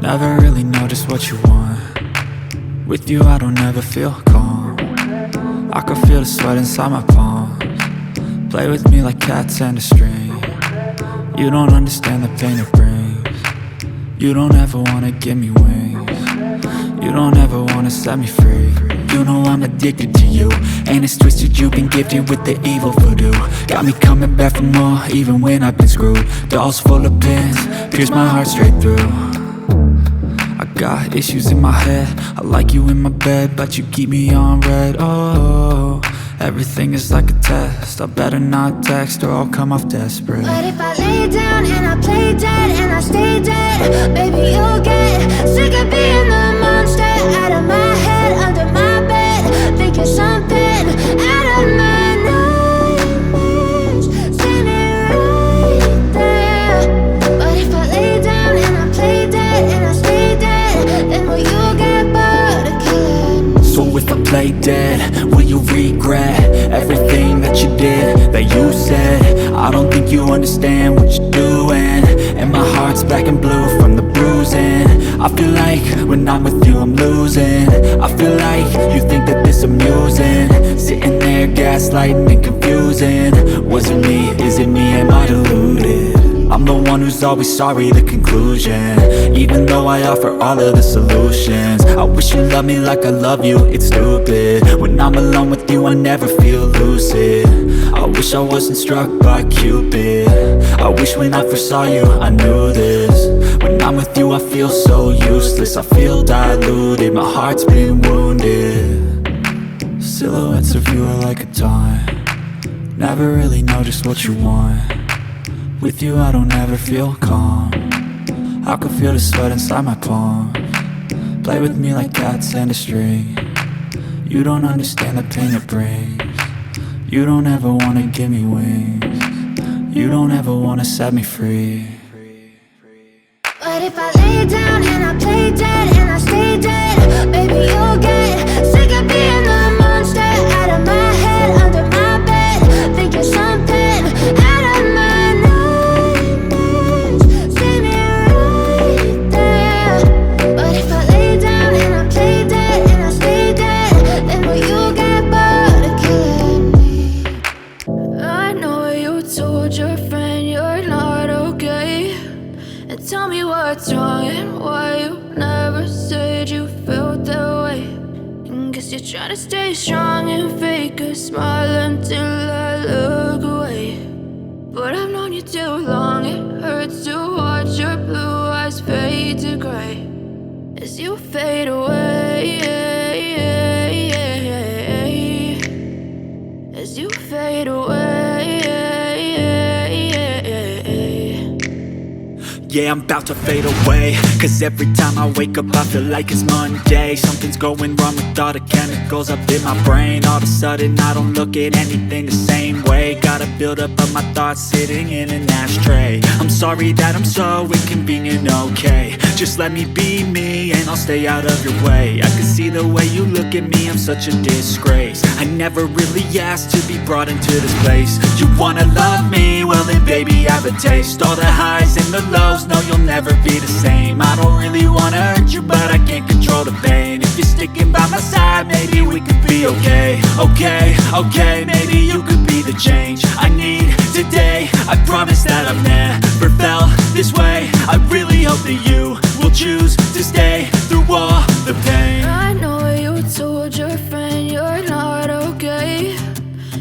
Never really know just what you want. With you I don't ever feel calm. I can feel the sweat inside my palms. Play with me like cats and a string. You don't understand the pain it brings. You don't ever wanna give me wings. You don't ever wanna set me free. You know I'm addicted to you, and it's twisted, you've been gifted with the evil voodoo. Got me coming back for more, even when I've been screwed. Dolls full of pins, pierce my heart straight through. I got issues in my head, I like you in my bed, but you keep me on red. Oh, everything is like a test, I better not text or I'll come off desperate. But if I lay down and I play dead and I stay dead, baby you'll get sick of being the monster out of my head, under my bed, thinking something out of my nightmares, standing right there. But if I lay down and I play dead and I stay dead, then will you get bored of killing me? So if I play dead, will you regret everything that you did, that you said? I don't think you understand what you're doing, and my heart's black and blue from the bruising. I feel like when I'm with you I'm losing. I feel like you think that this amusing, sitting there gaslighting and confusing. Was it me? Is it me? Am I deluded? I'm the one who's always sorry, the conclusion, even though I offer all of the solutions. I wish you loved me like I love you, it's stupid. When I'm alone with you I never feel lucid. I wish I wasn't struck by Cupid. I wish when I first saw you I knew this. When I'm with you I feel so useless, I feel diluted, my heart's been wounded. Silhouettes of you are like a taunt. Never really know just what you want. With you I don't ever feel calm. I can feel the sweat inside my palms. Play with me like cats and a string. You don't understand the pain it brings. You don't ever wanna give me wings. You don't ever wanna set me free. But if I lay down and I play dead and I stay dead, baby you'll get sick of being the monster out of my head, under my bed, thinking something out of my nightmares, standing right there. But if I lay down and I play dead and I stay dead, then will you get bored of killing me? I know you told your friend you're not okay, and tell me what's wrong and why you never said you felt that way. And guess you're trying to stay strong and fake a smile until I look away. But I've known you too long, it hurts to watch your blue eyes fade to gray as you fade away, as you fade away. Yeah, I'm about to fade away, cause every time I wake up I feel like it's Monday. Something's going wrong with all the chemicals up in my brain. All of a sudden I don't look at anything the same way. Got a buildup of my thoughts sitting in an ashtray. I'm sorry that I'm so inconvenient, okay. Just let me be me and I'll stay out of your way. I can see the way you look at me, I'm such a disgrace. I never really asked to be brought into this place. You wanna love me? Well then baby I have a taste. All the highs and the lows, no you'll never be the same. I don't really wanna hurt you but I can't control the pain. If you're sticking by my side maybe we could be okay. Okay, maybe you could be the change I need today. I promise that I've never felt this way. I really hope that you will choose to stay through all the pain. I know you told your friend you're not okay,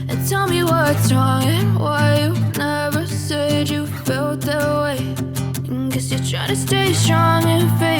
and tell me what's wrong and why you never said you felt that way. And guess you're trying to stay strong and fake